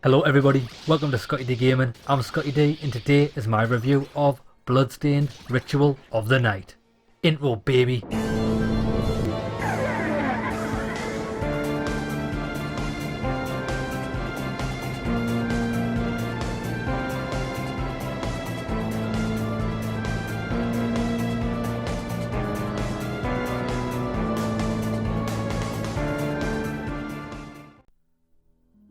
Hello everybody, welcome to ScottyDGaming. I'm Scotty D and today is my review of Bloodstained Ritual of the Night. Intro baby!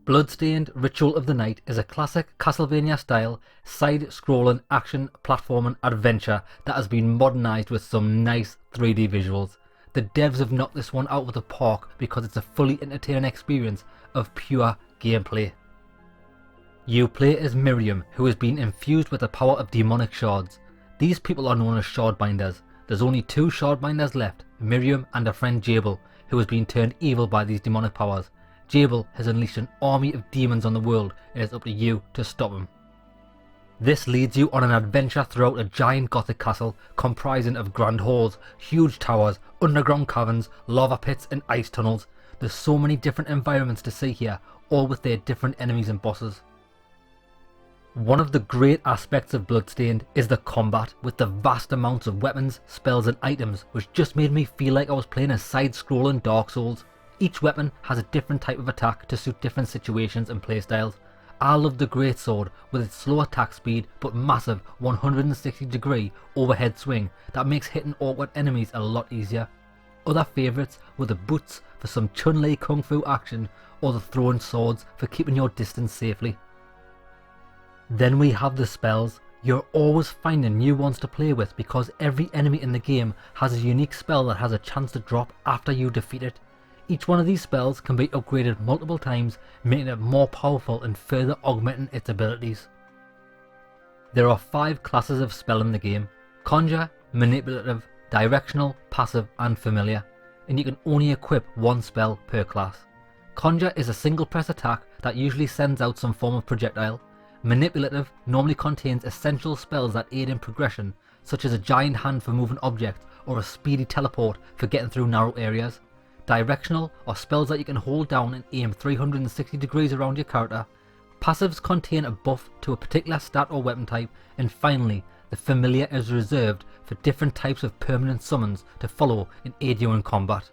Bloodstained Ritual of the Night is a classic Castlevania style side-scrolling action platforming adventure that has been modernised with some nice 3D visuals. The devs have knocked this one out of the park because it's a fully entertaining experience of pure gameplay. You play as Miriam, who has been infused with the power of demonic shards. These people are known as shardbinders. There's only two shardbinders left, Miriam and her friend Jabel, who has been turned evil by these demonic powers. Jabel has unleashed an army of demons on the world and it's up to you to stop him. This leads you on an adventure throughout a giant gothic castle comprising of grand halls, huge towers, underground caverns, lava pits and ice tunnels. There's so many different environments to see here, all with their different enemies and bosses. One of the great aspects of Bloodstained is the combat with the vast amounts of weapons, spells and items, which just made me feel like I was playing a side-scrolling Dark Souls. Each weapon has a different type of attack to suit different situations and playstyles. I love the greatsword with its slow attack speed but massive 160 degree overhead swing that makes hitting awkward enemies a lot easier. Other favourites were the boots for some Chun-Li kung fu action or the throwing swords for keeping your distance safely. Then we have the spells. You're always finding new ones to play with because every enemy in the game has a unique spell that has a chance to drop after you defeat it. Each one of these spells can be upgraded multiple times, making it more powerful and further augmenting its abilities. There are 5 classes of spell in the game: Conjure, Manipulative, Directional, Passive and Familiar, and you can only equip one spell per class. Conjure is a single press attack that usually sends out some form of projectile. Manipulative normally contains essential spells that aid in progression, such as a giant hand for moving objects or a speedy teleport for getting through narrow areas. Directional are spells that you can hold down and aim 360 degrees around your character. Passives contain a buff to a particular stat or weapon type, and finally, the Familiar is reserved for different types of permanent summons to follow and aid you in combat.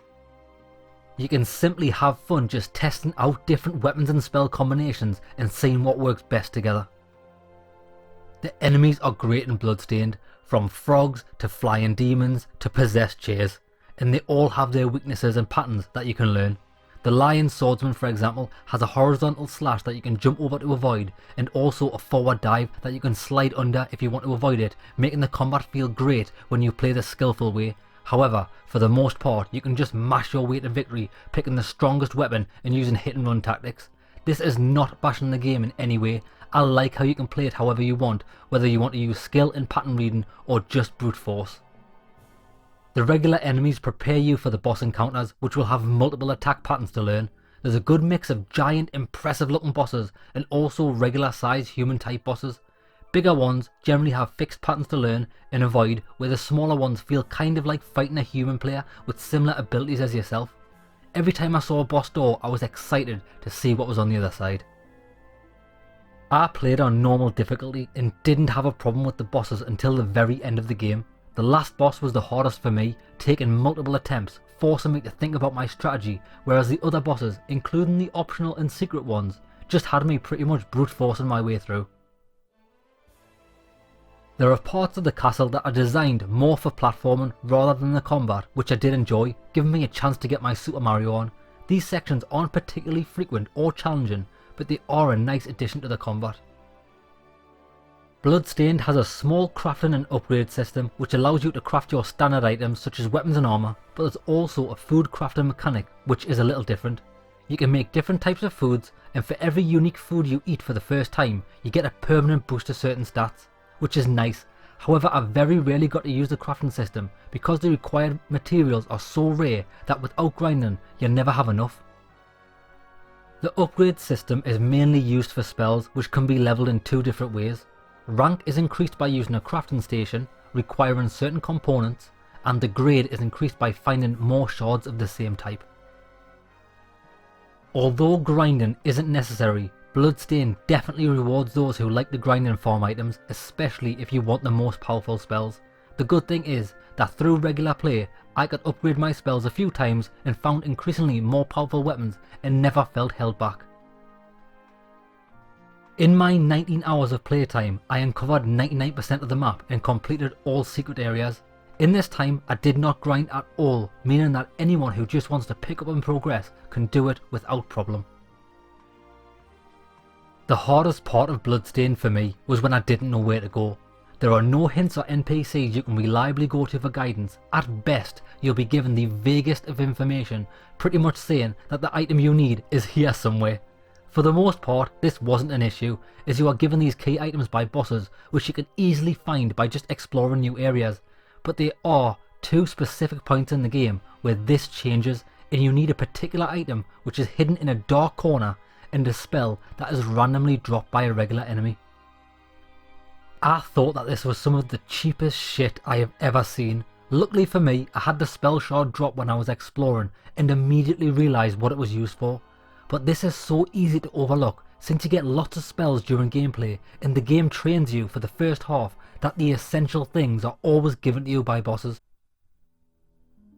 You can simply have fun just testing out different weapons and spell combinations and seeing what works best together. The enemies are great in Bloodstained, from frogs to flying demons to possessed chairs, and they all have their weaknesses and patterns that you can learn. The Lion Swordsman, for example, has a horizontal slash that you can jump over to avoid, and also a forward dive that you can slide under if you want to avoid it, making the combat feel great when you play the skillful way. However, for the most part, you can just mash your way to victory, picking the strongest weapon and using hit and run tactics. This is not bashing the game in any way. I like how you can play it however you want, whether you want to use skill and pattern reading or just brute force. The regular enemies prepare you for the boss encounters, which will have multiple attack patterns to learn. There's a good mix of giant, impressive looking bosses and also regular sized human type bosses. Bigger ones generally have fixed patterns to learn and avoid, where the smaller ones feel kind of like fighting a human player with similar abilities as yourself. Every time I saw a boss door, I was excited to see what was on the other side. I played on normal difficulty and didn't have a problem with the bosses until the very end of the game. The last boss was the hardest for me, taking multiple attempts, forcing me to think about my strategy, whereas the other bosses, including the optional and secret ones, just had me pretty much brute forcing my way through. There are parts of the castle that are designed more for platforming rather than the combat, which I did enjoy, giving me a chance to get my Super Mario on. These sections aren't particularly frequent or challenging, but they are a nice addition to the combat. Bloodstained has a small crafting and upgrade system which allows you to craft your standard items such as weapons and armour, but there's also a food crafting mechanic which is a little different. You can make different types of foods, and for every unique food you eat for the first time, you get a permanent boost to certain stats, which is nice. However, I very rarely got to use the crafting system because the required materials are so rare that without grinding you never have enough. The upgrade system is mainly used for spells which can be leveled in 2 different ways. Rank is increased by using a crafting station, requiring certain components, and the grade is increased by finding more shards of the same type. Although grinding isn't necessary, Bloodstained definitely rewards those who like to grind and farm items, especially if you want the most powerful spells. The good thing is that through regular play, I could upgrade my spells a few times and found increasingly more powerful weapons and never felt held back. In my 19 hours of playtime, I uncovered 99% of the map and completed all secret areas. In this time, I did not grind at all, meaning that anyone who just wants to pick up and progress can do it without problem. The hardest part of Bloodstained for me was when I didn't know where to go. There are no hints or NPCs you can reliably go to for guidance. At best, you'll be given the vaguest of information, pretty much saying that the item you need is here somewhere. For the most part, this wasn't an issue, as you are given these key items by bosses which you can easily find by just exploring new areas. But there are two specific points in the game where this changes, and you need a particular item which is hidden in a dark corner and a spell that is randomly dropped by a regular enemy. I thought that this was some of the cheapest shit I have ever seen. Luckily for me, I had the spell shard drop when I was exploring and immediately realised what it was used for. But this is so easy to overlook since you get lots of spells during gameplay and the game trains you for the first half that the essential things are always given to you by bosses.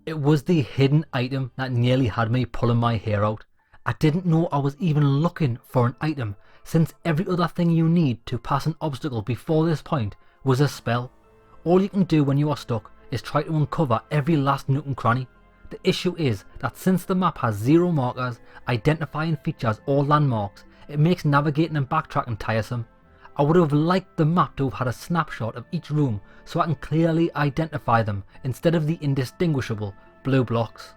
It was the hidden item that nearly had me pulling my hair out. I didn't know I was even looking for an item, since every other thing you need to pass an obstacle before this point was a spell. All you can do when you are stuck is try to uncover every last nook and cranny. The issue is that since the map has zero markers, identifying features or landmarks, it makes navigating and backtracking tiresome. I would have liked the map to have had a snapshot of each room so I can clearly identify them instead of the indistinguishable blue blocks.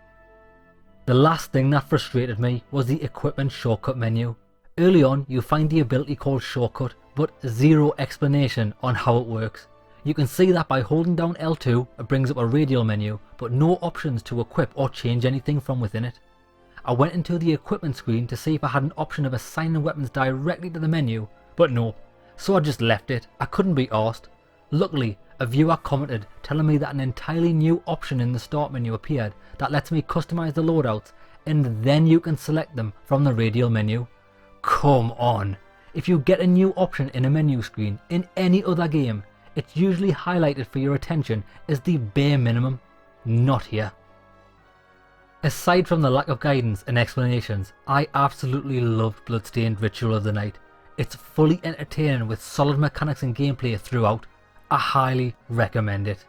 The last thing that frustrated me was the equipment shortcut menu. Early on you find the ability called shortcut, but zero explanation on how it works. You can see that by holding down L2 it brings up a radial menu, but no options to equip or change anything from within it. I went into the equipment screen to see if I had an option of assigning weapons directly to the menu, but no, so I just left it. I couldn't be arsed. Luckily, a viewer commented telling me that an entirely new option in the start menu appeared that lets me customize the loadouts, and then you can select them from the radial menu. Come on! If you get a new option in a menu screen in any other game, it's usually highlighted for your attention as the bare minimum. Not here. Aside from the lack of guidance and explanations, I absolutely loved Bloodstained Ritual of the Night. It's fully entertaining with solid mechanics and gameplay throughout. I highly recommend it.